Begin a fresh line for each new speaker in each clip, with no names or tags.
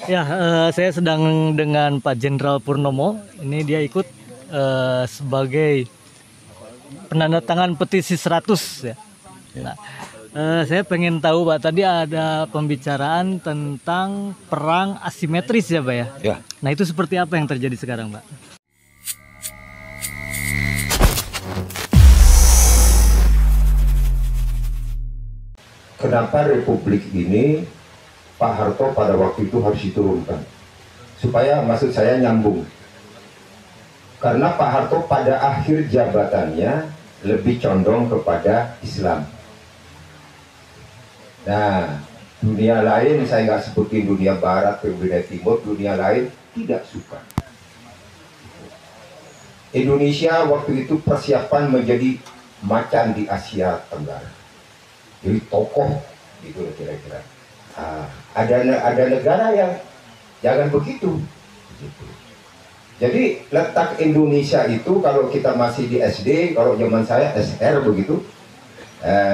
Ya, saya sedang dengan Pak Jenderal Purnomo. Ini dia ikut sebagai penandatangan petisi 100 ya. Nah, saya pengen tahu Pak, tadi ada pembicaraan tentang perang asimetris ya Pak ya?
Ya.
Nah itu seperti apa yang terjadi sekarang Pak?
Kenapa Republik ini Pak Harto pada waktu itu harus diturunkan? Supaya maksud saya nyambung. Karena Pak Harto pada akhir jabatannya lebih condong kepada Islam. Nah, dunia lain, saya nggak sebutin dunia Barat, dunia Timur, dunia lain tidak suka. Indonesia waktu itu persiapan menjadi macan di Asia Tenggara. Jadi tokoh gitu kira-kira. Ada negara yang jangan begitu. Jadi letak Indonesia itu kalau kita masih di SD, kalau zaman saya SR begitu,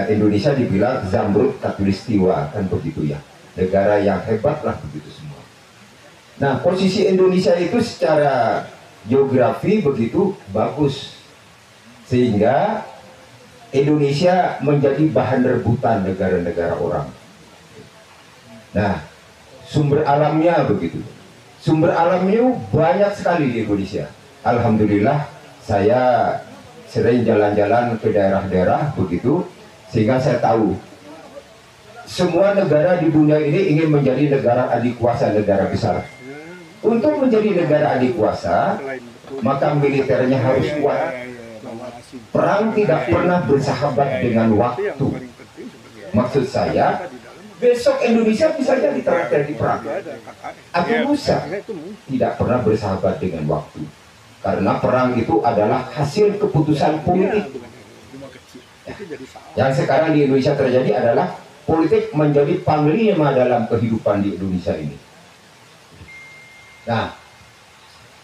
Indonesia dibilang Zamrud Khatulistiwa kan begitu ya. Negara yang hebat lah begitu semua. Nah posisi Indonesia itu secara geografi begitu bagus sehingga Indonesia menjadi bahan rebutan negara-negara orang. Nah, sumber alamnya begitu. Sumber alamnya banyak sekali di Indonesia. Alhamdulillah, saya sering jalan-jalan ke daerah-daerah begitu, sehingga saya tahu semua negara di dunia ini ingin menjadi negara adikuasa, negara besar. Untuk menjadi negara adikuasa, maka militernya harus kuat. Perang tidak pernah bersahabat dengan waktu. Maksud saya, besok Indonesia bisa jadi terjadi perang atau lusa tidak pernah bersahabat dengan waktu. Karena perang itu adalah hasil keputusan politik. Yang sekarang di Indonesia terjadi adalah politik menjadi panglima dalam kehidupan di Indonesia ini. Nah,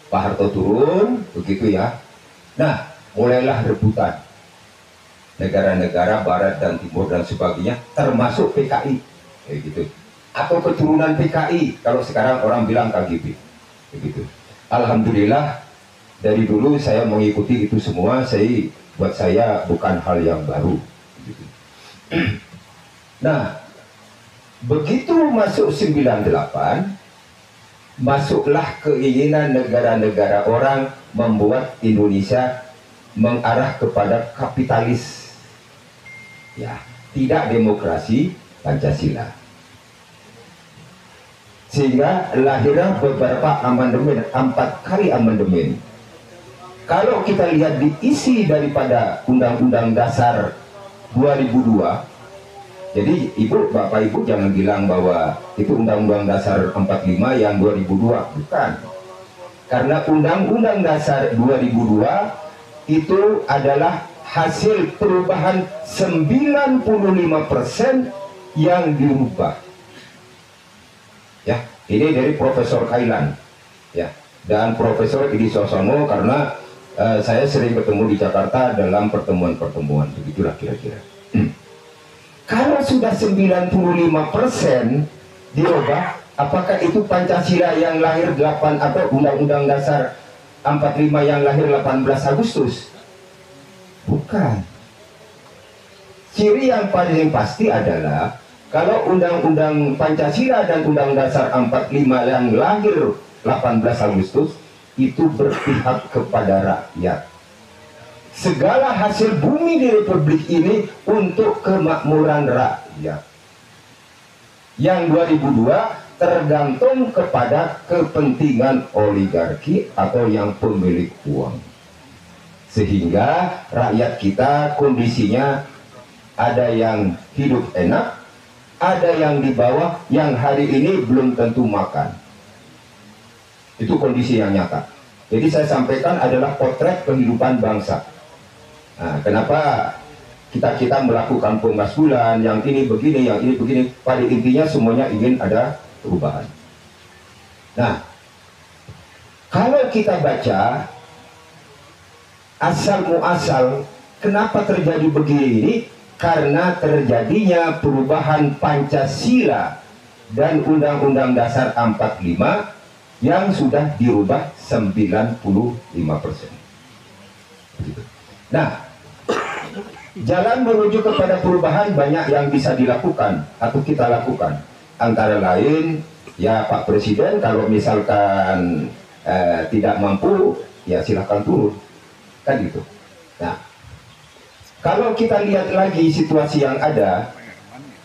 Pak Harto turun, begitu ya. Nah, mulailah rebutan negara-negara Barat dan Timur dan sebagainya, termasuk PKI, kayak gitu, atau keturunan PKI. Kalau sekarang orang bilang KGB, begitu. Alhamdulillah dari dulu saya mengikuti itu semua. Buat saya bukan hal yang baru. Gitu. Nah, begitu masuk 98, masuklah keinginan negara-negara orang membuat Indonesia mengarah kepada kapitalis, ya, tidak demokrasi Pancasila, sehingga lahirlah beberapa amandemen, 4 kali amandemen. Kalau kita lihat di isi daripada Undang-Undang Dasar 2002, jadi Bapak Ibu jangan bilang bahwa itu Undang-Undang Dasar 45 yang 2002, bukan. Karena Undang-Undang Dasar 2002 itu adalah hasil perubahan 95% yang dirubah. Ya, ini dari Profesor Kailan, ya, dan Profesor Idi Sosono, karena saya sering ketemu di Jakarta dalam pertemuan-pertemuan, begitulah kira-kira. Kalau sudah 95% dirubah, apakah itu Pancasila yang lahir 8 atau Undang-Undang Dasar 45 yang lahir 18 Agustus? Bukan. Ciri yang paling pasti adalah kalau Undang-Undang Pancasila dan Undang Dasar 45 yang lahir 18 Agustus itu berpihak kepada rakyat. Segala hasil bumi di Republik ini untuk kemakmuran rakyat. Yang 2002 tergantung kepada kepentingan oligarki atau yang pemilik uang. Sehingga rakyat kita kondisinya ada yang hidup enak, ada yang di bawah yang hari ini belum tentu makan. Itu kondisi yang nyata. Jadi saya sampaikan adalah potret kehidupan bangsa. Nah, kenapa kita melakukan pemaskulan, yang ini begini, yang ini begini, pada intinya semuanya ingin ada perubahan. Nah, kalau kita baca asal muasal kenapa terjadi begini, karena terjadinya perubahan Pancasila dan Undang-Undang Dasar 45 yang sudah dirubah 95%. Nah, jalan menuju kepada perubahan banyak yang bisa dilakukan atau kita lakukan. Antara lain, ya Pak Presiden kalau misalkan tidak mampu, ya silakan turun. Kan gitu. Nah, kalau kita lihat lagi situasi yang ada,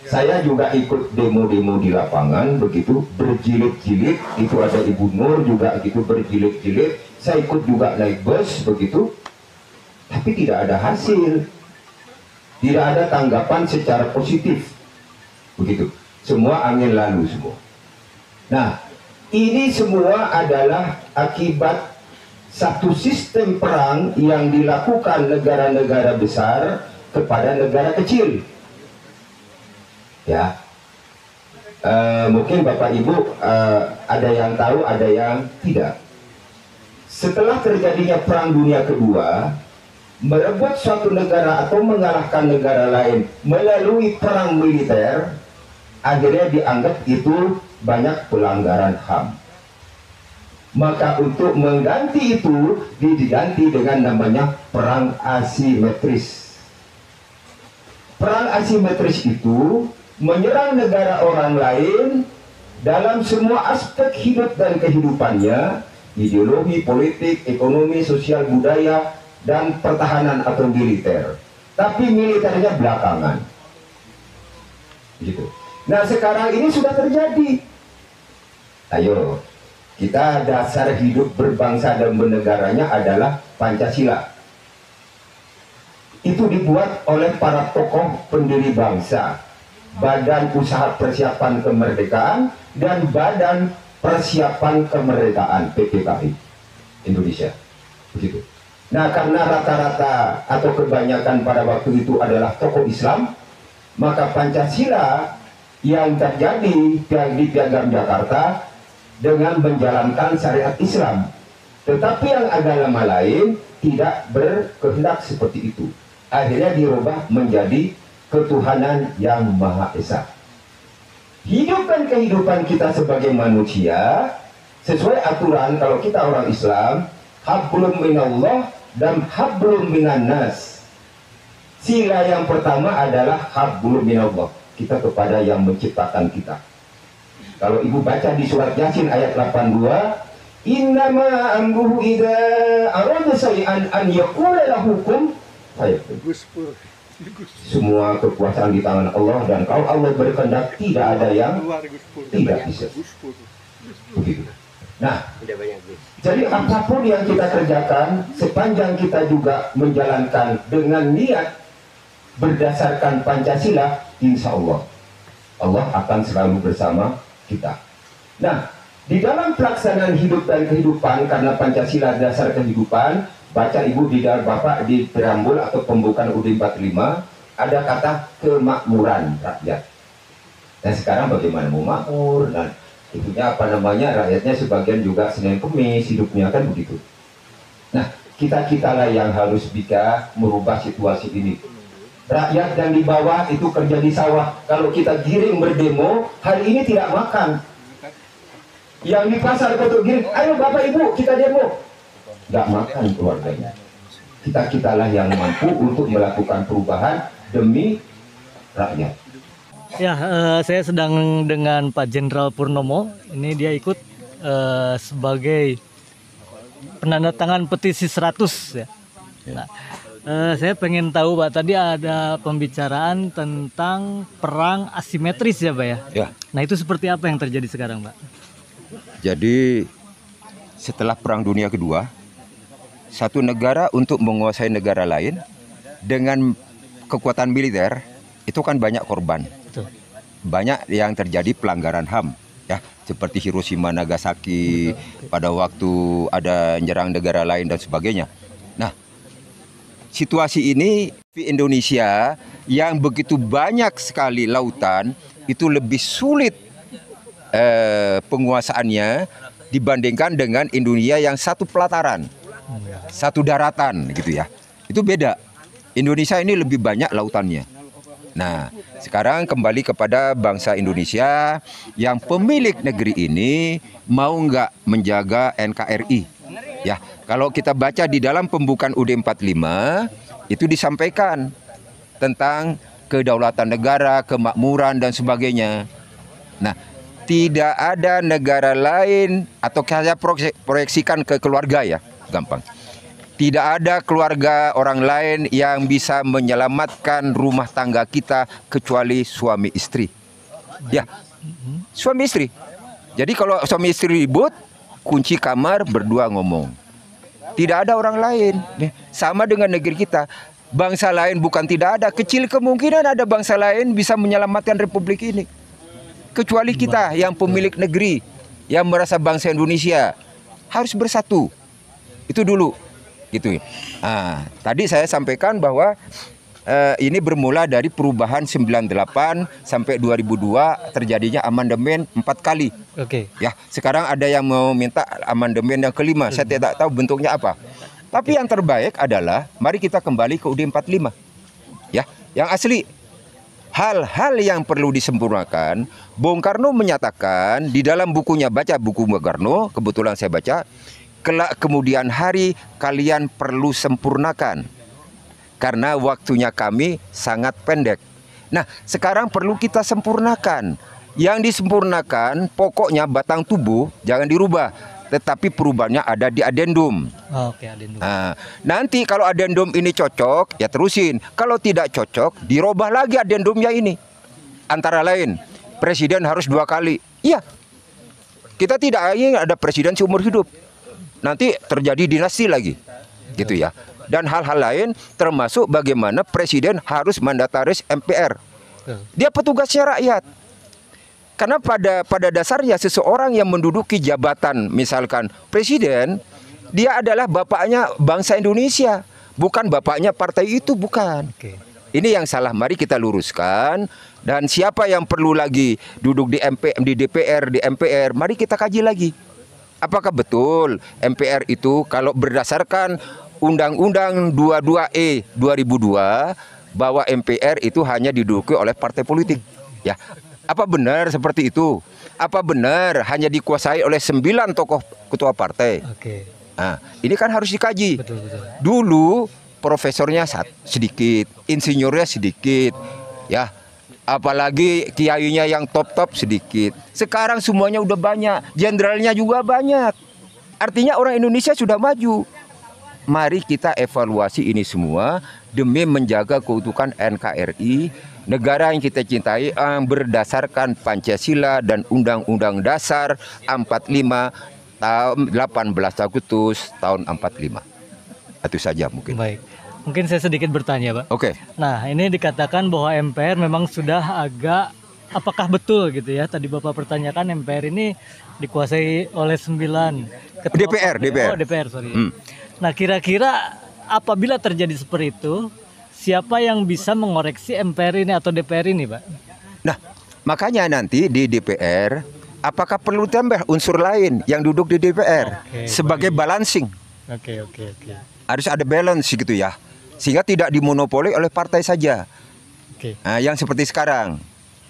saya juga ikut demo-demo di lapangan, begitu berjilid-jilid, itu ada Ibu Nur juga gitu berjilid-jilid, saya ikut juga naik bus begitu, tapi tidak ada hasil, tidak ada tanggapan secara positif, begitu, semua angin lalu semua. Nah, ini semua adalah akibat satu sistem perang yang dilakukan negara-negara besar kepada negara kecil. Ya, mungkin Bapak Ibu ada yang tahu, ada yang tidak. Setelah terjadinya Perang Dunia Kedua, merebut suatu negara atau mengalahkan negara lain melalui perang militer, akhirnya dianggap itu banyak pelanggaran HAM. Maka untuk mengganti itu diganti dengan namanya perang asimetris. Perang asimetris itu menyerang negara orang lain dalam semua aspek hidup dan kehidupannya, ideologi, politik, ekonomi, sosial, budaya, dan pertahanan atau militer. Tapi militernya belakangan. Gitu. Nah, sekarang ini sudah terjadi. Ayo, kita dasar hidup berbangsa dan bernegaranya adalah Pancasila. Itu dibuat oleh para tokoh pendiri bangsa, Badan Usaha Persiapan Kemerdekaan dan Badan Persiapan Kemerdekaan PPKI Indonesia. Begitu. Nah, karena rata-rata atau kebanyakan pada waktu itu adalah tokoh Islam, maka Pancasila yang terjadi di Piagam Jakarta dengan menjalankan syariat Islam. Tetapi yang agama lain tidak berkehendak seperti itu. Akhirnya dirubah menjadi ketuhanan yang Maha Esa. Hidupkan kehidupan kita sebagai manusia sesuai aturan. Kalau kita orang Islam, hablum minallah dan hablum minannas. Sila yang pertama adalah hablum minallah, kita kepada yang menciptakan kita. Kalau ibu baca di surat Yasin ayat 82, innama amruhu idza arada shay'an an yaqula lahu kun fayakun. Semua kekuasaan di tangan Allah, dan kalau Allah berkehendak tidak ada yang tidak bisa. Begitu. Nah, jadi apapun yang kita kerjakan, sepanjang kita juga menjalankan dengan niat berdasarkan Pancasila, insya Allah Allah akan selalu bersama kita. Nah, di dalam pelaksanaan hidup dan kehidupan, karena Pancasila dasar kehidupan, baca ibu di dalam Bapak di preambul atau pembukaan UUD 45 ada kata kemakmuran rakyat. Dan sekarang bagaimana mau makmur, dan itunya apa namanya, rakyatnya sebagian juga Senin Kemis hidupnya kan begitu. Nah, kita-kitalah yang harus bisa merubah situasi ini. Rakyat yang di bawah itu kerja di sawah, kalau kita giring berdemo hari ini tidak makan. Yang di pasar untuk giring, ayo Bapak Ibu kita demo, nggak makan keluarganya. Kita-kitalah yang mampu untuk melakukan perubahan demi rakyat.
Ya, saya sedang dengan Pak Jenderal Purnomo. Ini dia ikut sebagai penandatangan petisi 100 ya. Nah, saya pengen tahu Pak, tadi ada pembicaraan tentang perang asimetris ya Pak ya?
Ya.
Nah, itu seperti apa yang terjadi sekarang Pak?
Jadi setelah Perang Dunia Kedua, satu negara untuk menguasai negara lain dengan kekuatan militer itu kan banyak korban.
Betul.
Banyak yang terjadi pelanggaran HAM ya, seperti Hiroshima Nagasaki pada waktu ada menyerang negara lain dan sebagainya. Nah, situasi ini di Indonesia yang begitu banyak sekali lautan itu lebih sulit penguasaannya dibandingkan dengan Indonesia yang satu pelataran, satu daratan gitu ya. Itu beda. Indonesia ini lebih banyak lautannya. Nah, Sekarang kembali kepada bangsa Indonesia yang pemilik negeri ini mau nggak menjaga NKRI. Ya, kalau kita baca di dalam pembukaan UUD 45 itu disampaikan tentang kedaulatan negara, kemakmuran dan sebagainya. Nah, tidak ada negara lain, atau saya proyeksikan ke keluarga ya, gampang. Tidak ada keluarga orang lain yang bisa menyelamatkan rumah tangga kita kecuali suami istri. Ya, suami istri. Jadi kalau suami istri ribut, kunci kamar berdua ngomong. Tidak ada orang lain. Sama dengan negeri kita. Bangsa lain bukan tidak ada. Kecil kemungkinan ada bangsa lain bisa menyelamatkan republik ini. Kecuali kita yang pemilik negeri, yang merasa bangsa Indonesia harus bersatu. Itu dulu, gitu. Tadi saya sampaikan bahwa ini bermula dari perubahan 98 sampai 2002 terjadinya amandemen 4 kali.
Oke.
Ya, sekarang ada yang mau minta amandemen yang kelima. Saya tidak tahu bentuknya apa. Tapi yang terbaik adalah mari kita kembali ke UUD 45. Ya, yang asli. Hal-hal yang perlu disempurnakan, Bung Karno menyatakan di dalam bukunya, baca buku Bung Karno, kebetulan saya baca, kelak kemudian hari kalian perlu sempurnakan. Karena waktunya kami sangat pendek. Nah, sekarang perlu kita sempurnakan. Yang disempurnakan pokoknya batang tubuh jangan dirubah. Tetapi perubahannya ada di adendum.
Oke, adendum.
Nanti kalau adendum ini cocok, ya terusin. Kalau tidak cocok, dirubah lagi adendumnya ini. Antara lain, presiden harus 2 kali. Iya, kita tidak ingin ada presiden seumur hidup. Nanti terjadi dinasti lagi, gitu ya. Dan hal-hal lain, termasuk bagaimana presiden harus mandataris MPR. Dia petugasnya rakyat. Karena pada dasarnya seseorang yang menduduki jabatan misalkan presiden, dia adalah bapaknya bangsa Indonesia, bukan bapaknya partai itu, bukan.
Oke.
Ini yang salah, mari kita luruskan. Dan siapa yang perlu lagi duduk di DPR, di MPR, mari kita kaji lagi. Apakah betul MPR itu kalau berdasarkan Undang-Undang 22E 2002 bahwa MPR itu hanya diduduki oleh partai politik, ya? Apa benar seperti itu? Apa benar hanya dikuasai oleh 9 tokoh ketua partai?
Oke.
Nah, ini kan harus dikaji.
Betul.
Dulu profesornya sedikit, insinyurnya sedikit, ya. Apalagi kiainya yang top sedikit. Sekarang semuanya udah banyak, jenderalnya juga banyak. Artinya orang Indonesia sudah maju. Mari kita evaluasi ini semua demi menjaga keutuhan NKRI, negara yang kita cintai, yang berdasarkan Pancasila dan Undang-Undang Dasar 45 tahun 18 Agustus tahun 45. Itu saja mungkin.
Baik. Mungkin saya sedikit bertanya, Pak.
Oke.
Nah, ini dikatakan bahwa MPR memang sudah agak, apakah betul gitu ya? Tadi Bapak pertanyakan MPR ini dikuasai oleh 9 ketua
DPR.
Oh, DPR, sorry. Nah, kira-kira apabila terjadi seperti itu, siapa yang bisa mengoreksi MPR ini atau DPR ini, Pak?
Nah, makanya nanti di DPR, apakah perlu tambah unsur lain yang duduk di DPR sebagai balancing?
Oke.
Harus ada balance gitu ya, sehingga tidak dimonopoli oleh partai saja.
Oke.
Nah, yang seperti sekarang,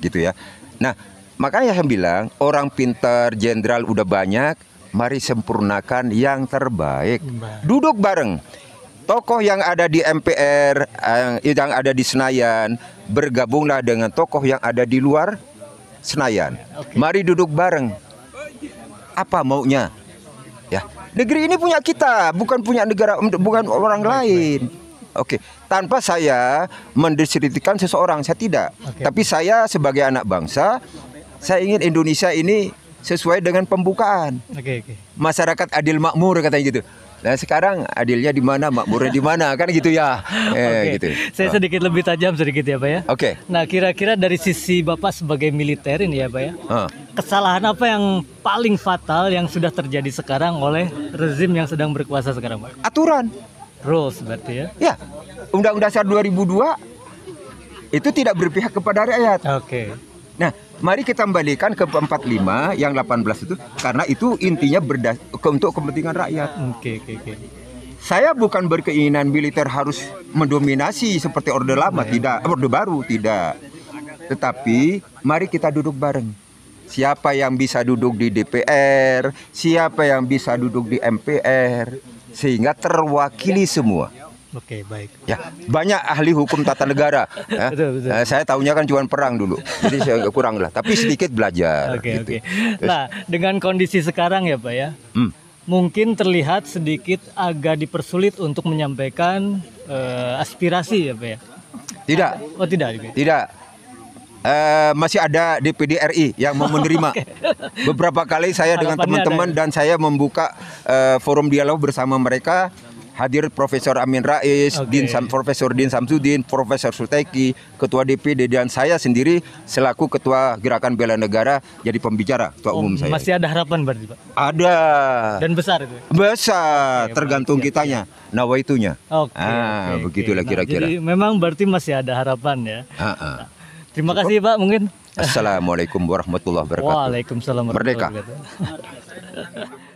gitu ya. Nah, makanya saya bilang orang pintar, jenderal udah banyak, mari sempurnakan yang terbaik. Duduk bareng. Tokoh yang ada di MPR, yang ada di Senayan, bergabunglah dengan tokoh yang ada di luar Senayan. Mari duduk bareng. Apa maunya? Ya, negeri ini punya kita, bukan punya negara, bukan orang lain. Oke, tanpa saya mendiskreditkan seseorang, saya tidak. Tapi saya sebagai anak bangsa, saya ingin Indonesia ini sesuai dengan pembukaan. Masyarakat adil makmur katanya gitu. Nah, sekarang adilnya di mana, makmurnya di mana, kan gitu ya. Gitu.
Saya sedikit lebih tajam sedikit ya, Pak ya.
Oke.
Nah, kira-kira dari sisi Bapak sebagai militer ini ya, Pak ya. Kesalahan apa yang paling fatal yang sudah terjadi sekarang oleh rezim yang sedang berkuasa sekarang, Pak?
Aturan.
Rules berarti ya.
Ya. Undang-Undang Dasar 2002 itu tidak berpihak kepada rakyat.
Oke.
Nah, mari kita kembalikan ke 45 yang 18 itu, karena itu intinya untuk kepentingan rakyat.
Oke.
Saya bukan berkeinginan militer harus mendominasi seperti Orde Lama, tidak, Orde Baru, tidak. Tetapi mari kita duduk bareng. Siapa yang bisa duduk di DPR, siapa yang bisa duduk di MPR, sehingga terwakili semua.
Oke, baik.
Ya, banyak ahli hukum tata negara. Ya.
Betul.
Saya tahunya kan cuma perang dulu, jadi saya kurang lah. Tapi sedikit belajar.
Oke,
gitu.
oke. Nah, dengan kondisi sekarang ya Pak ya, mungkin terlihat sedikit agak dipersulit untuk menyampaikan aspirasi ya Pak ya.
Tidak,
Oh tidak. Oke.
tidak. Masih ada DPD RI yang mau menerima. Beberapa kali saya dengan
Harapannya
teman-teman
ada.
dan saya membuka forum dialog bersama mereka. Hadir Profesor Amin Rais,
Oke.
Profesor Din Samsudin, Profesor Suteki, Ketua DPD, dan saya sendiri selaku Ketua Gerakan Bela Negara jadi pembicara Ketua Umum saya.
Masih ada harapan berarti Pak.
Ada.
Dan besar itu.
Besar,
Oke,
tergantung
baik,
kitanya, nawaitunya.
Oke.
Begitulah
Nah,
kira-kira.
jadi memang berarti masih ada harapan ya. Terima kasih Pak mungkin.
Assalamualaikum warahmatullahi wabarakatuh.
Waalaikumsalam warahmatullahi
Merdeka.
wabarakatuh.